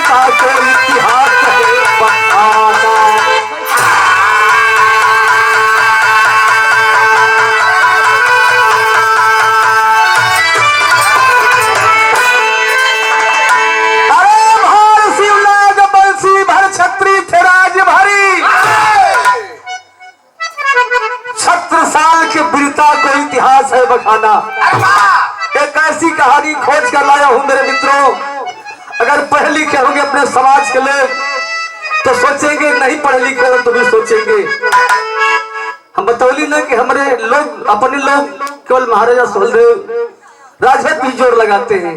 वीरता को इतिहास है बताना। अरे भार शिवनाग बंसी भर छत्री थे राज भरी, 76 साल के वीरता को इतिहास है बखाना। एक ऐसी कहानी खोज कर लाया हूं मेरे मित्रों, अगर पढ़े लिखे होंगे अपने समाज के लोग तो सोचेंगे, नहीं पढ़े लिखे हो तो भी सोचेंगे। हम बतौली ना कि हमारे लोग अपने लोग केवल महाराजा सुहेलदेव राजभर भी जोर लगाते हैं।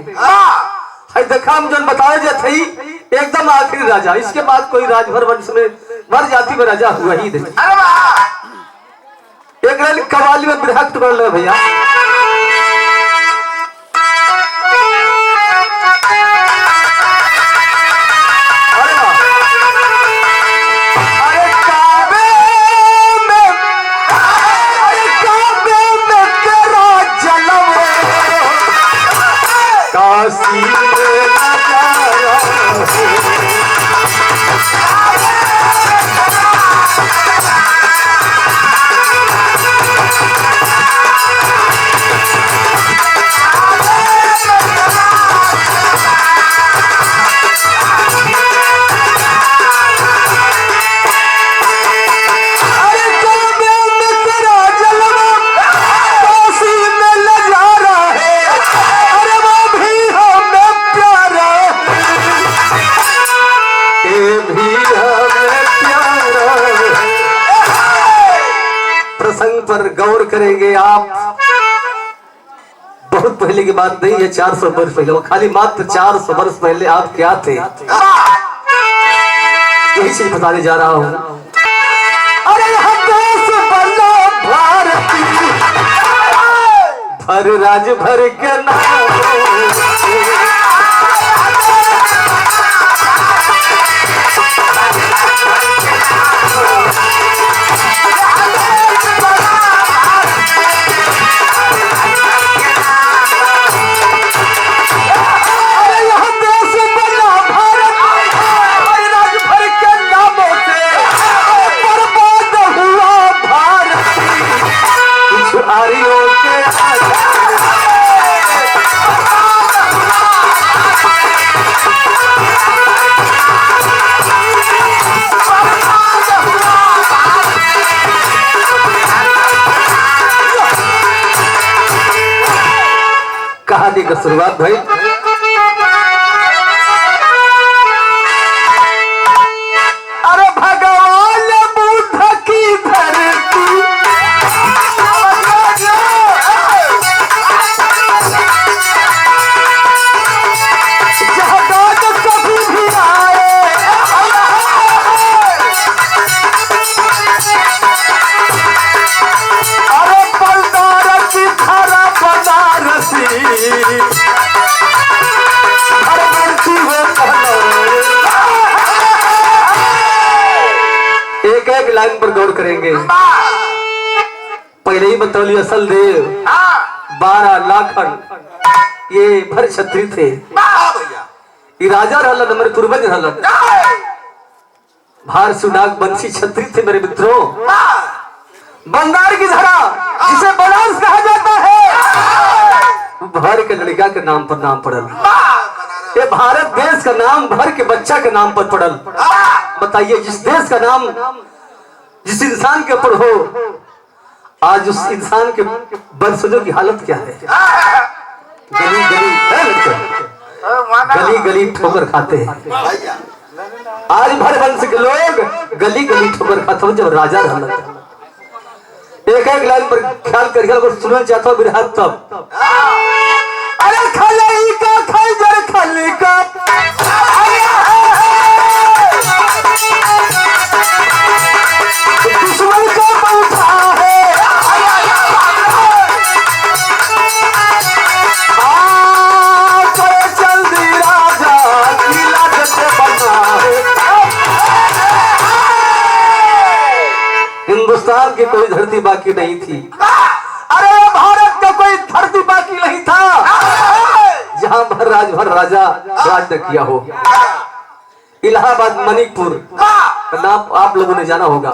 देखा हम जो बताए जाते ही एकदम आखिरी राजा, इसके बाद कोई राजभर वंश में भर जाति में राजा हुआ ही नहीं। एक कवाली में बृहत कर ले भैया। पर गौर करेंगे आप। बहुत पहले की बात नहीं है, 400 वर्ष पहले, वो खाली मात्र 400 वर्ष पहले आप क्या थे, यही चीज बताने जा रहा हूं। अरे हम देश बनो भारती, भर राज भर के नाम। कहानी का शुरुआत भाई। अरे भगवान बुद्ध की धरती, जहाँ दाद कभी भी आए, अरे बनारस खरा बनारसी, एक एक लाइन पर गौर करेंगे। पहले ही बतौली असल देव 12 लाखन ये भर छत्री थे, ये राजा रहलन, हमारे पूर्वज रहलन। भार सुनाग बंसी छत्री थे मेरे मित्रों। बंगाल की धरा जिसे बनारस कहा जाता है, भर के लड़का के नाम पर नाम पड़ल। ये भारत देश का नाम भर के बच्चा के नाम पर पड़ल। बताइए, जिस देश का नाम जिस इंसान के ऊपर हो, आज उस इंसान के वंशजों की हालत क्या है। गली गली गली गली ठोकर खाते हैं। आज भर वंश के लोग गली गली ठोकर खाते हैं। जब राजा रहता, एक एक लाइन पर ख्याल करिए, अगर सुनना चाहता हूँ बिरहा तब। अरे खलई का खंजर खली का, दुश्मन को बैठा है, जल्दी राजा किला जैसे बना है। हिंदुस्तान की कोई धरती बाकी नहीं थी, अरे भारत का कोई धरती बाकी नहीं था जहां भर राज भर राजा राज न किया हो। इलाहाबाद मणिपुर का नाम आप लोगों ने जाना होगा।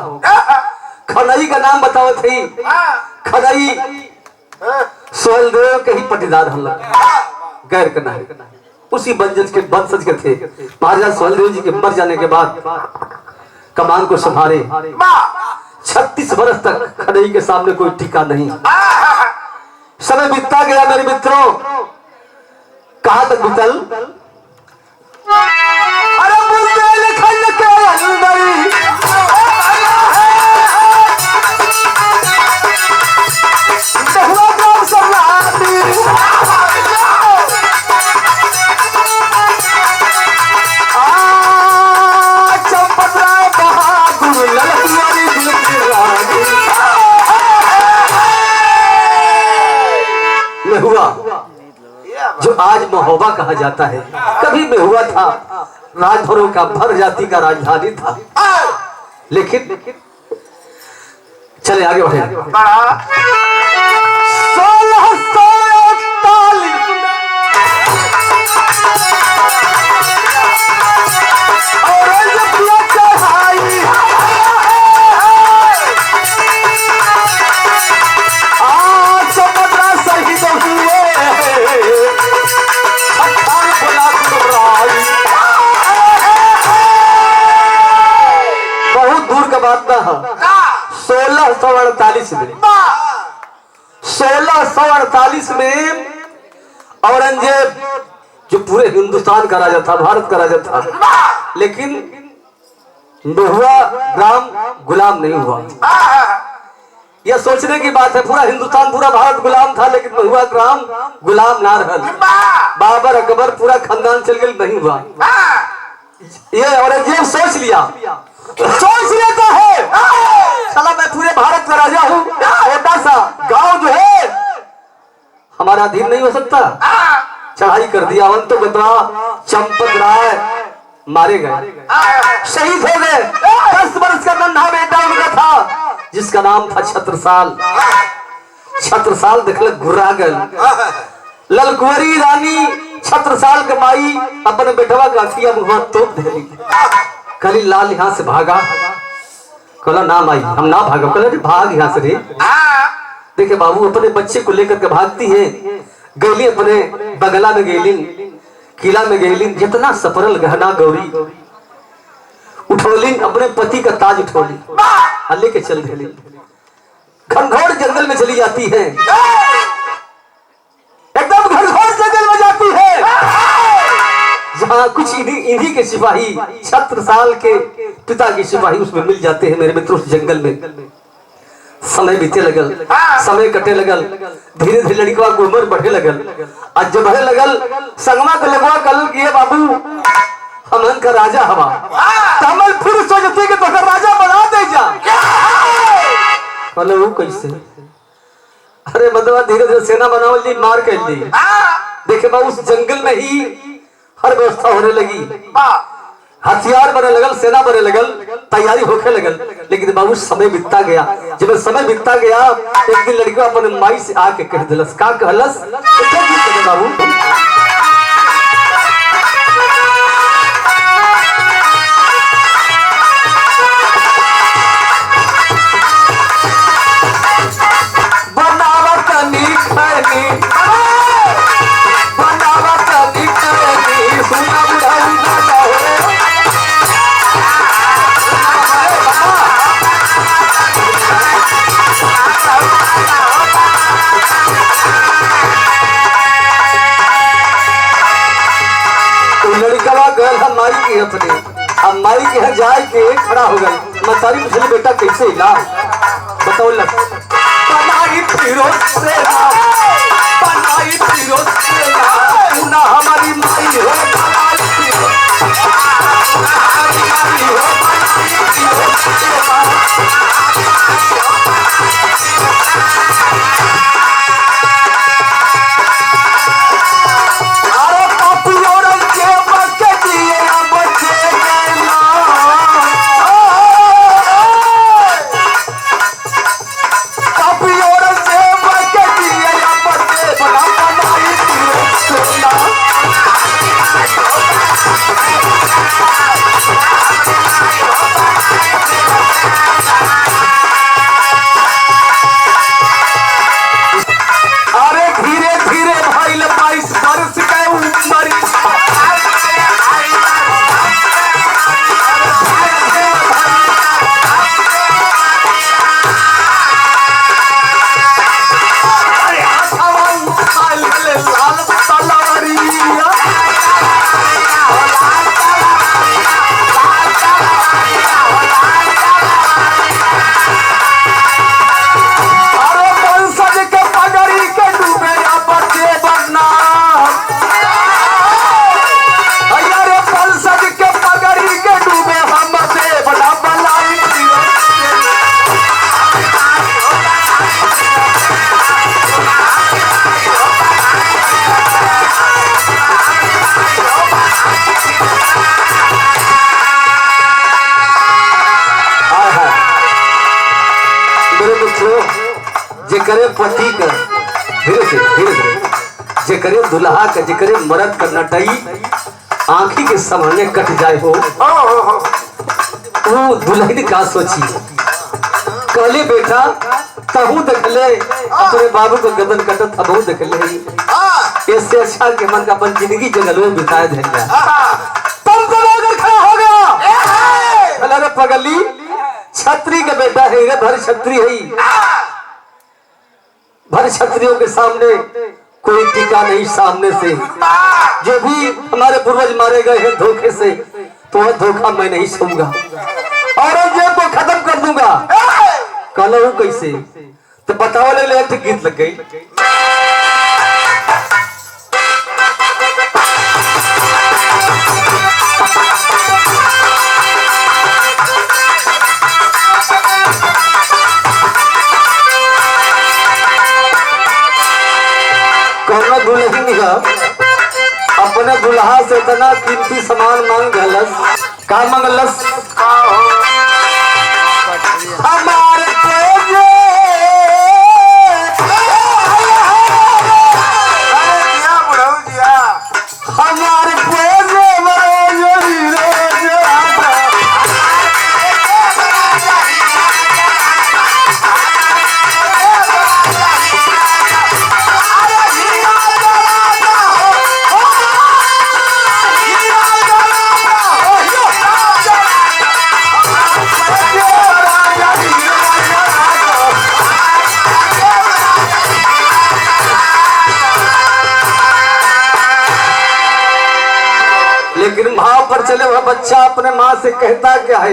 खनई का नाम बताओ थी। खनई सोहलदेव के ही पटीदार हल्ला गैर करना है, उसी वंशज के थे। महाराजा सोहलदेव जी के मर जाने के बाद कमान को संभाले 36 वर्ष तक खनई के सामने कोई टीका नहीं। समय बीतता गया मेरे मित्रों, कहां तक बीतल? अरे बुंदेलखंड के अंदर बहुआ गांव सरलाती चंपत राय बहादुर ललकुआरी दिल की रानी महुआ, जो आज महोबा कहा जाता है, कभी महुआ था राजभरों का भर जाति का राजधानी था। लेकिन चले आगे बढ़े। 1641 औरंगजेब चढ़ाई चमड़ा शहीद हुए बहुत दूर का बात ना है। 1648 में 1648 में औरंगजेब जो पूरे हिंदुस्तान का राजा था, भारत का राजा था, लेकिन महुआ ग्राम गुलाम नहीं हुआ। यह सोचने की बात है, पूरा हिंदुस्तान पूरा भारत गुलाम था, लेकिन महुआ ग्राम गुलाम ना रहल। बाबर अकबर पूरा खानदान चल गए, नहीं हुआ। ये औरंगजेब सोच लेता है चला मैं पूरे भारत का राजा हूँ, छोटा सा गांव जो है हमारा अधीन नहीं हो सकता। चढ़ाई कर दिया, अंत गदरा चंपत राय मारे गए, शहीद हो गए। 10 वर्ष का नन्हा बेटा उनका था, जिसका नाम था छत्रसाल। छत्रसाल देखल घुरा गए। ललकुंवरी रानी छत्रसाल के माई अपने बेटवा का अखिया मुँह तोप देली। कली लाल यहाँ से भागा, कहला ना माई हम ना भागा। कहला भाग यहाँ से रे। देखे बाबू अपने बच्चे को लेकर के भागती है। गैली अपने बगला में गैलिन, किला में गैलिन, जितना सफरल गहना गौरी उठोलिन, अपने पति का ताज उठोली लेके चल देली। घनघोर जंगल में चली जाती है, एकदम घनघोर जंगल में जाती है, जहाँ कुछ इन्हीं के सिपाही, छत्रसाल के पिता के सिपाही उसमें मिल जाते हैं। मेरे मित्रों, उस जंगल में समय बीते लगल, समय कटे लगल, धीरे धीरे लड़का की उम्र बढ़े लगल। आज जब बढ़े लगल संगमा के लगवा कल किए बाबू हमन का राजा हवा, तो हम फिर सोचते कि तो राजा बना दे जा। वो कैसे? अरे मतलब धीरे धीरे सेना बनावल जी, मार कर दी। देखे बाबू उस जंगल में ही हर व्यवस्था होने लगी, हथियार बने लगल, सेना बने लगल, तैयारी होके लगल। लेकिन बाबू समय बीतता गया। जब समय बीतता गया एक दिन लड़का अपने माई से आके कह दिलस, का कहलस बाबू? अपने अब माई के यहाँ जाए के खड़ा हो गई। मतारी पूछली बेटा कैसे इला बताओ। बनाई फिरोज से ना हमारी माई हो, जेकरे पति का धीरे धीरे जेकरे दुल्हा का जेकरे मरद का नटई आंखी के सामने कट जाए हो वो दुल्हन का सोची कहले बेटा तहू देख ले अपने बाबू को गदन कटत अबू देख ले इससे अच्छा के मन का अपन जिंदगी जंगलों में बिताए देंगे तुम तो अगर खड़ा हो गया अरे पगली छत्री का बेटा है भर छत्री है भर छत्रियों के सामने कोई टीका नहीं सामने से जो भी हमारे पूर्वज मारे गए हैं धोखे से तो वह धोखा मैं नहीं सहूंगा औरंगजेब को खत्म कर दूंगा कहूँ कैसे तो बताओ ले गीत लग गई कहना दुल्हन का अपने दुल्हा से इतना कीमती सामान मांग गलस का मंगलस हमारे लेकिन भाव पर चले वह बच्चा अपने माँ से कहता क्या है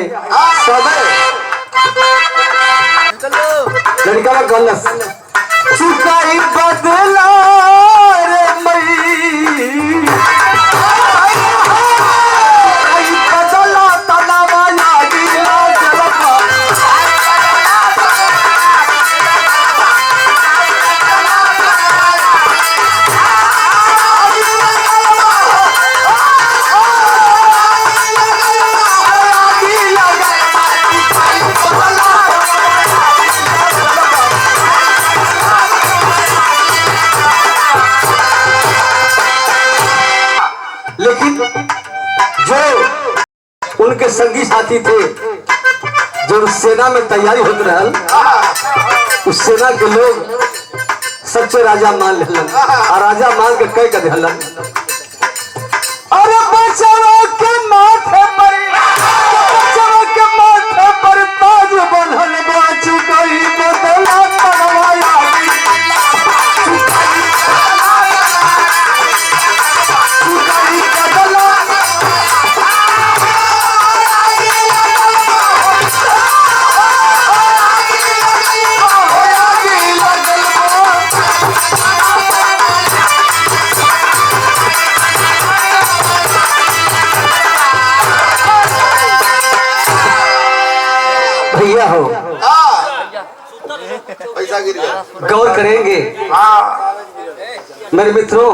लड़का का गलस चुकाई बदला रे मई बदला तलावा यादिया जलवा लेकिन जो उनके संगी साथी थे जो सेना में तैयारी होते रहल उस सेना के लोग सच्चे राजा मान लेलन और राजा मान के कई कर देलन अरे बचाओ के माथे पर ताज बंधन बाचू गई बदला तलवाया भैया हो पैसा गिर गया गौर करेंगे मेरे मित्रों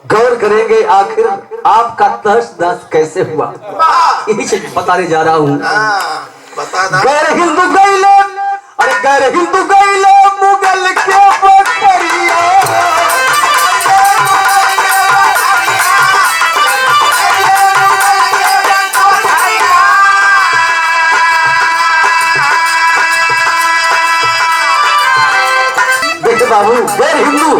गौर करेंगे आखिर आपका तहस नहस कैसे हुआ यही से बताने जा रहा हूँ गैर हिंदू गैले अरे गैर हिंदू गैले मुगल के बकरिया बाबू गैर हिंदू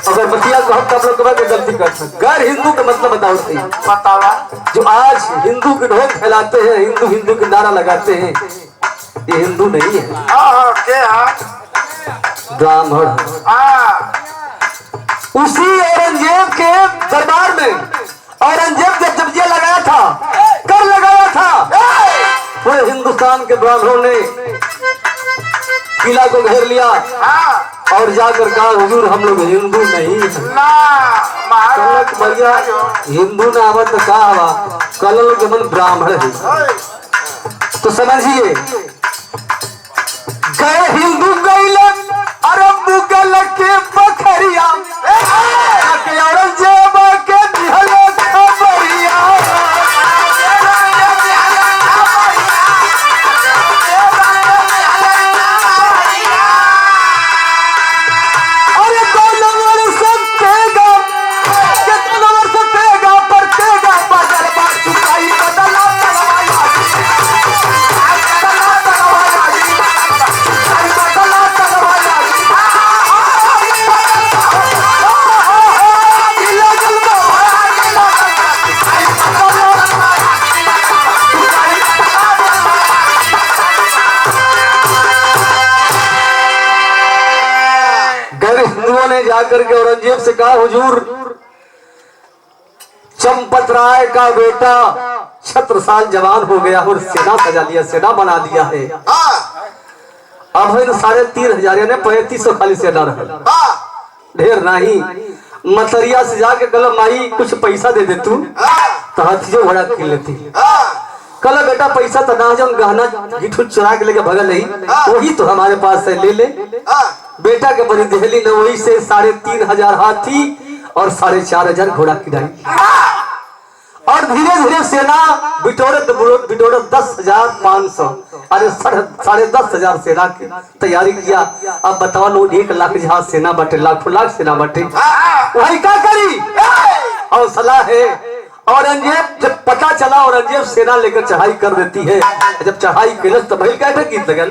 अगर बतिया को हम सब लोग गलती कर सकते गैर हिंदू का मतलब बताओ सही बतावा जो आज हिंदू के ढोल फैलाते हैं हिंदू हिंदू के नारा लगाते हैं ये हिंदू नहीं है ब्राह्मण उसी औरंगजेब के दरबार में औरंगजेब जब जब्जिया लगाया था कर लगाया था पूरे हिंदुस्तान के ब्राह्मणों ने किला को घेर लिया और जाकर कहा हुजूर हम लोग हिंदू नहीं भैया हिंदू ना आवा तो का हवा कल के मन ब्राह्मण है तो समझिए गए हिंदू गैले अरे मुगल के बखरिया औरंगजेब के दिहले खबरिया जाकर के औरंगजेब से कहा, हुजूर चंपत राय का बेटा छत्रसाल जवान हो गया और सेना सजा लिया, सेना बना दिया है। अब है 3500 यानी 3500 खाली सेना रहा, ढेर नहीं। मतरिया से जाके कल माई कुछ पैसा दे दे तू तो हाथी घोड़ा किन लेती। कल बेटा पैसा तो ना जो गहना गिठू चुरा के लेके भगल नहीं, वही तो हमारे पास है, ले ले। बेटा के बड़ी दहली ने वही से 3500 हाथी और 4500 घोड़ा किराई और धीरे धीरे सेना बिटोरे 10,500 अरे 10,500 सेना की तैयारी किया। अब बताओ लोग 1 लाख जहां सेना बटे, लाखों लाख सेना बटे, वही क्या करी और सलाह है। औरंगजेब जब पता चला औरंगजेब सेना लेकर चढ़ाई कर देती है, जब चढ़ाई कैलस तो भइल क्या गीत लगल,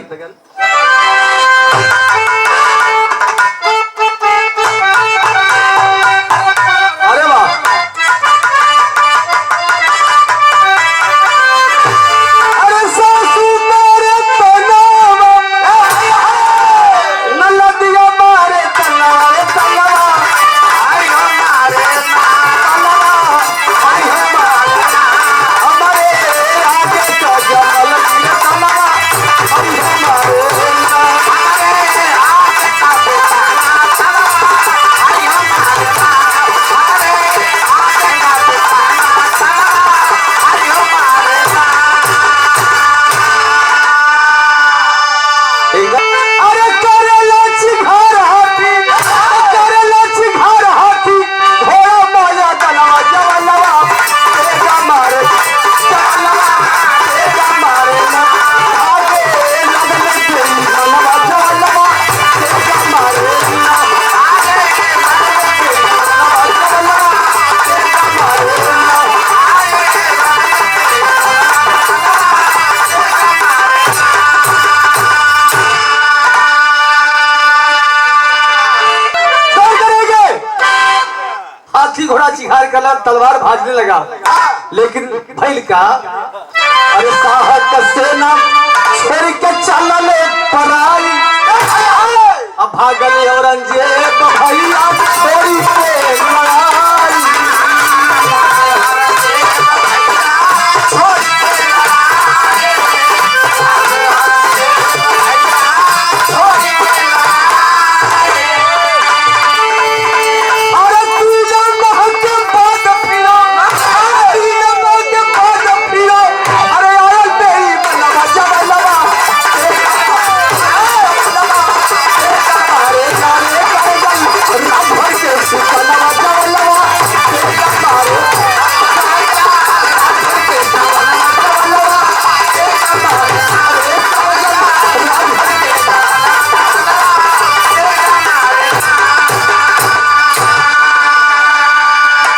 अरे वाह घोड़ा चिहार कर तलवार भाजने लगा, लेकिन भइल का अरे साहब का सेना छोड़ के चलल पराई, अब भागल औरंगजेब भैया छोड़ी के लड़ाई।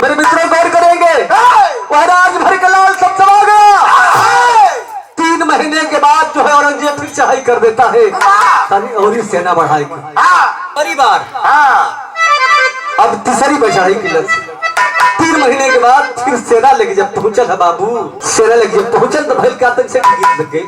मेरे मित्रों गौर करेंगे, वह राज भर का लाल सब समा गया। 3 महीने के बाद जो है औरंगजेब फिर चढ़ाई कर देता है, और सेना बढ़ाएगी पहली बार। अब तीसरी बार चढ़ाई की लक्ष्य 3 महीने के बाद फिर सेना लेके जब पहुंचल है बाबू, सेना लेके जब पहुंचल तो भैल का तक से गीत लग गई,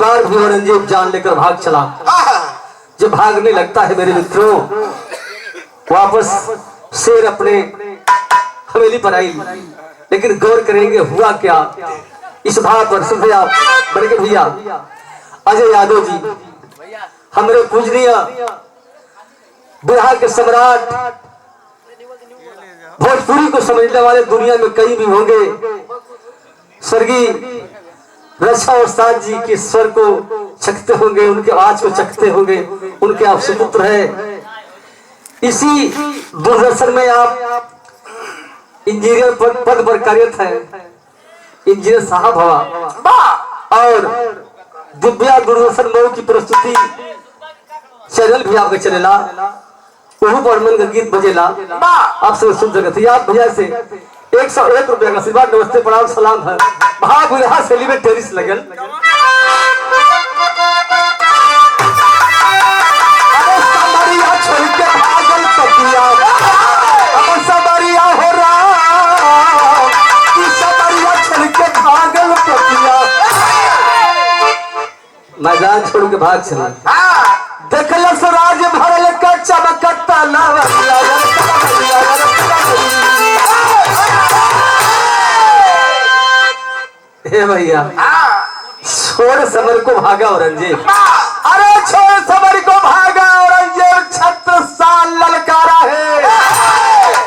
बार भी औरंगजेब जान लेकर भाग चला। जब भागने लगता है मेरे मित्रों, वापस शेर अपने हवेली पर आई। लेकिन गौर करेंगे हुआ क्या इस बात पर। भैया बड़े के भैया अजय यादव जी, हमारे पूजनीय बिहार के सम्राट, भोजपुरी को समझने वाले दुनिया में कहीं भी होंगे, स्वर्गीय रक्षा उस्ताद जी के स्वर को चखते होंगे, उनके आवाज को चखते होंगे। उनके आप सुपुत्र है। इसी दूरदर्शन में आप इंजीनियर पद पर कार्यरत है, इंजीनियर साहब हवा। और दिव्या दूरदर्शन मऊ की प्रस्तुति चैनल भी आपके चलेला, वह पर मन का गीत बजेला, आप सब सुन सकते। आप भैया से 101 रुपया का आशीर्वाद, नमस्ते प्रणाम सलाम है। महाबुलहा शैली में टेरिस लगल। अरे समरिया छोड़ के भागल पतिया, अब समरिया हो रहा कि समरिया छोड़ के भागल पतिया। मैदान छोड़ के भाग चला। देखल स्वराज भरल का चमकता लवरिया। हे भैया छोड़ समर को भागा औरंगजेब। अरे छोड़ समर को भागा औरंगजेब, छत्र साल ललकारा है।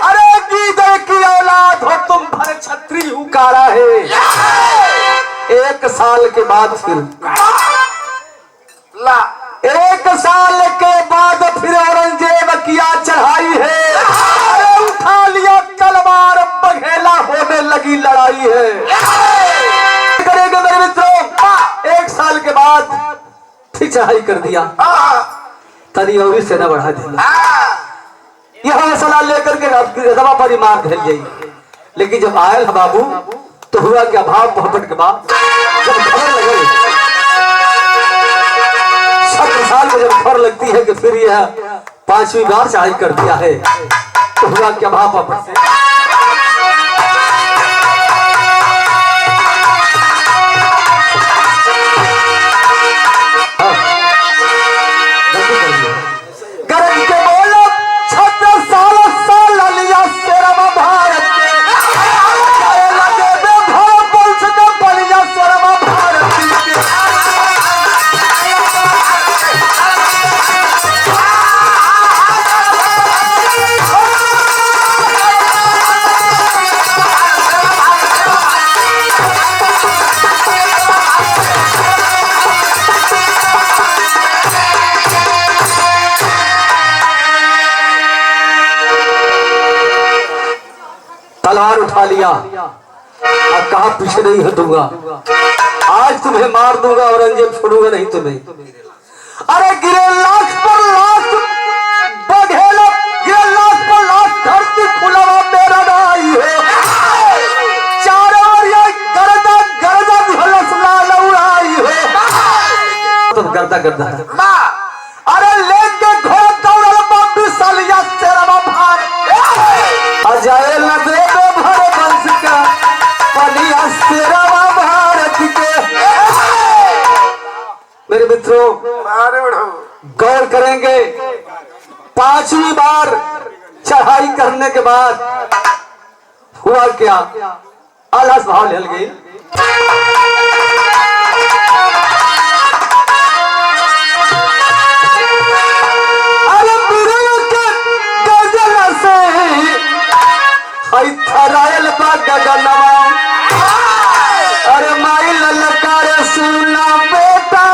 अरे गीदड़ की औलाद हो तुम, भर छत्री हुकारा है। 1 साल के बाद फिर 1 साल के बाद फिर औरंगजेब किया चढ़ाई है। अरे उठा लिया तलवार, बघेला होने लगी लड़ाई है। करेगा मेरे मित्रों, 1 साल के बाद फिर चढ़ाई कर दिया। तनी और सेना बढ़ा दिया। यह हौसला लेकर के रदवा पर ही मार ढल गई। लेकिन जब आयल है बाबू तो हुआ क्या, भाव मोहब्बत के बाद जब खबर लगे, 7 साल में जब खबर लगती है कि फिर यह 5वीं बार चढ़ाई कर दिया है, तो हुआ क्या, भाव वापस से तलवार उठा लिया और कहा पीछे नहीं हटूंगा, आज तुम्हें मार दूंगा, औरंगजेब छोड़ूंगा नहीं तुम्हें। अरे गिरे लाश पर लाश, बघेला गिरे लाश पर लाश, धरती खुलावा मेरा नाई है। चारों ओर ये गर्दा गर्दा झलस लाल उड़ाई है। तुम गर्दा गर्दा अरे लेके घोड़ा दौड़ल बापी सालिया तेरा भार अजाए न दे भर वंश का पलिया तेरा भारत के। मेरे मित्रों गौर करेंगे, 5वीं बार चढ़ाई करने के बाद हुआ क्या, आलस भाव ढल गई। अरे माई ललकार सुना बेटा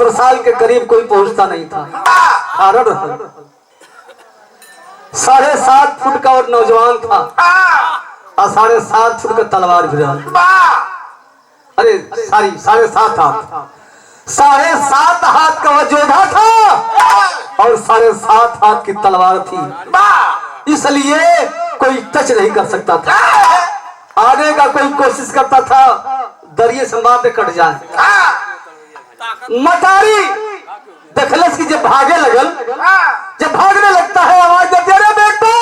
70 साल के करीब कोई पहुंचता नहीं था। कारण 7.5 फुट का और नौजवान था और 7.5 फुट का तलवार भी रहा। अरे सॉरी 7.5 हाथ, 7.5 हाथ का वह योद्धा था और 7.5 हाथ की तलवार थी, इसलिए कोई टच नहीं कर सकता था। आगे का कोई कोशिश करता था दरिये से मार पे कट जाए। मटारी देखलस की जब भागे लगल, जब भागने लगता है आवाज देते रे बेटो,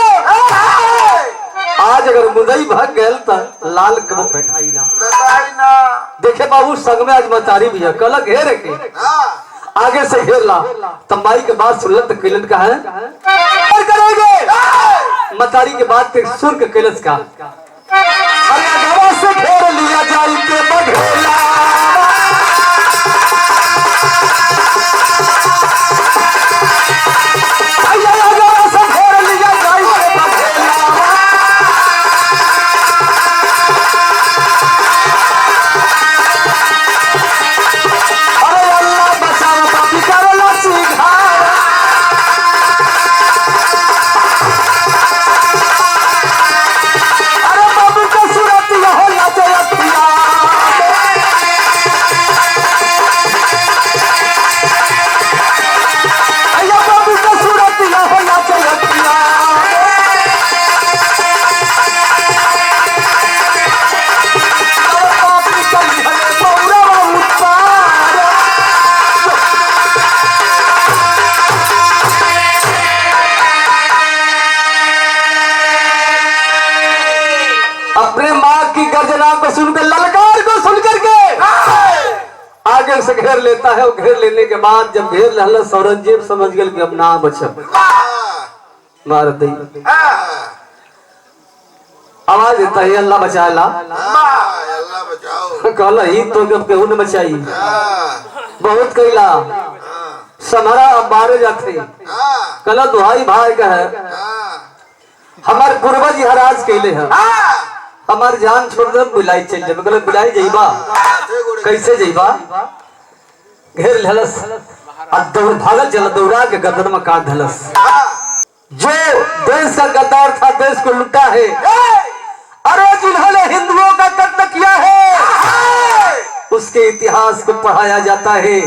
आज अगर मुदई भाग गए तो लाल कब बैठाई ना। देखे बाबू संग में आज मतारी भी है, कल घेर के आगे से घेर ला तंबाई के बाद सुनल तो कैलन का है करेंगे मतारी के बाद के सुर के कैलस का अरे से घेर लिया जाई के बघेला सुनकर ललकार को सुनकर के आगे से घेर लेता है। और घेर लेने के बाद जब घेर लहला औरंगजेब समझ गए कि अब ना बचब मार दी, आवाज देता है अल्लाह बचाला, कहला ही तो जब केहू न बचाई बहुत कैला समरा अब बारे जाते कहला दुहाई भाई का है हमारे पूर्वज हराज कैले है, हमार जान छोड़ दे बुलाई चल जाए। मतलब बुलाई जाइबा कैसे जाइबा, घेर लेलस और दौड़ भागल चला, दौड़ा के गर्दन में काट धलस। जो देश का गद्दार था, देश को लुटा है, अरे जिन्होंने हिंदुओं का कत्ल किया है उसके इतिहास को पढ़ाया जाता है।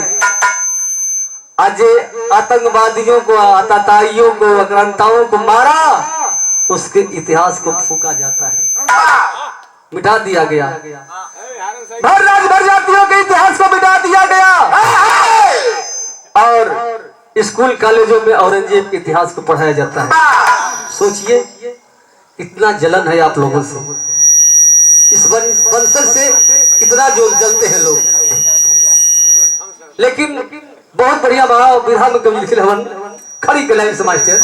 आज आतंकवादियों को, आतताइयों को, आक्रांताओं को मारा, उसके इतिहास को फूका जाता है, मिटा दिया गया। भर राज भर जातियों के इतिहास को मिटा दिया गया और स्कूल कॉलेजों में औरंगजेब के इतिहास को पढ़ाया जाता है। सोचिए इतना जलन है आप लोगों से, इस वंशज से कितना जो जलते हैं लोग। लेकिन बहुत बढ़िया बड़ा विधा में कवि लिखे हवन खड़ी कलाई से मास्टर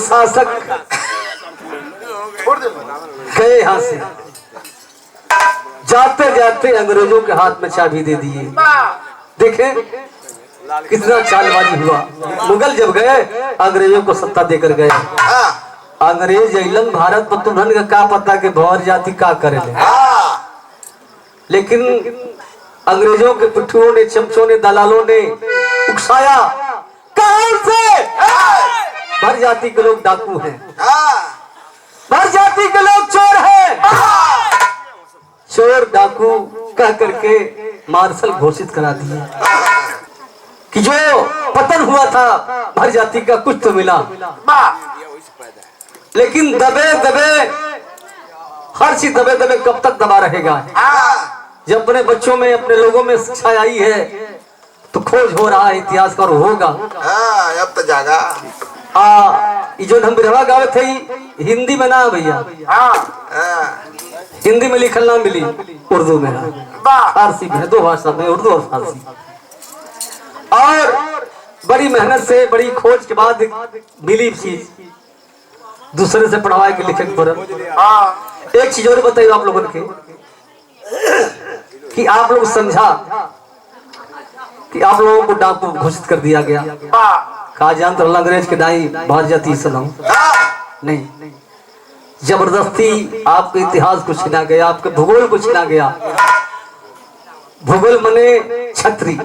शासक गए यहाँ से, जाते जाते अंग्रेजों के हाथ में चाबी दे दिए। देखें कितना चालबाजी हुआ। मुगल जब गए अंग्रेजों को सत्ता देकर गए। अंग्रेज अइलन भारत पर, तुम्हन का क्या पता कि भौर जाति का करे। लेकिन अंग्रेजों के पिट्ठुओं ने, चमचों ने, दलालों ने उकसाया, कहां से? भर जाति के लोग डाकू हैं, भर जाति के लोग चोर हैं। चोर डाकू कह करके मार्शल घोषित करा दिए कि जो पतन हुआ था भर जाति का कुछ तो मिला। लेकिन दबे दबे, हर चीज दबे दबे कब तक दबा रहेगा? जब अपने बच्चों में, अपने लोगों में शिक्षा आई है तो खोज हो रहा है, इतिहास का होगा। अब तो जागा। जो हम बिरवा गावे थे हिंदी में ना भैया, हिंदी में लिखल ना मिली, उर्दू में है, फारसी में है, दो भाषा में, उर्दू और फारसी। और बड़ी मेहनत से, बड़ी खोज के बाद मिली चीज, दूसरे से पढ़वाए के लिखे पर। एक चीज और बताइए आप लोगों के कि आप लोग समझा कि आप लोगों को डाकू घोषित कर दिया गया। कहा जानते अंग्रेज के दाई भार जाति सलाम नहीं, जबरदस्ती आपके इतिहास को छीना गया, आपके भूगोल को छीना गया। भूगोल मने छत्री,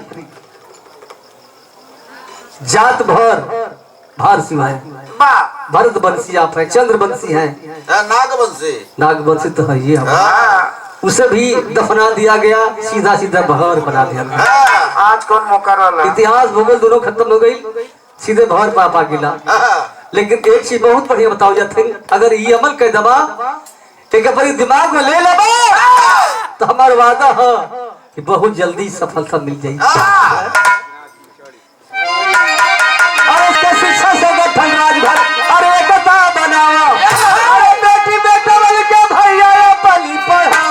जात भर भार सिवाय, भरत वंशी आप है, चंद्र वंशी है, नागवंशी, नागवंशी तो है ये हम, उसे भी दफना दिया गया, सीधा सीधा भवर बना दिया गया। आज कौन मौका रहा? इतिहास भूगोल दोनों खत्म हो गई, सीधे भवर पापा गिला। लेकिन एक चीज बहुत बढ़िया बताओ जाते, अगर ये अमल कर दबा अपने दिमाग में ले लेबा तो हमारा वादा है कि बहुत जल्दी सफलता मिल जाएगी। और उसके शिक्षा से गठन राजभर, अरे एकता बनाओ, अरे बेटी बेटा बन के भैया पली पढ़ाओ।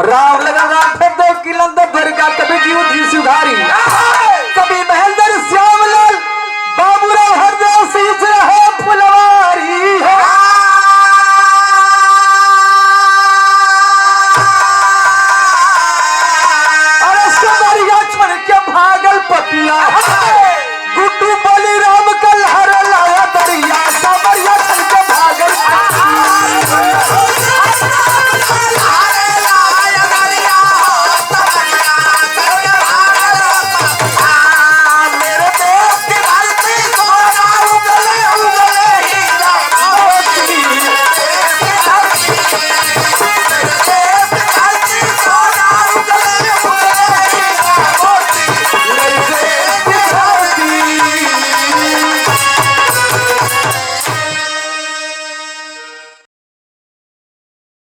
राम लगा राम फिर दो किलंदर भर का, कभी जीव थी सुधारी, कभी महेंद्र श्यामलाल बाबूराव हरदेव सींच रहे फुलवारी है। अरे सबरिया छोड़ के भागल पपिया, गुड्डू बोली राम कल हर लाया दरिया, सबरिया छोड़ के भागल पपिया।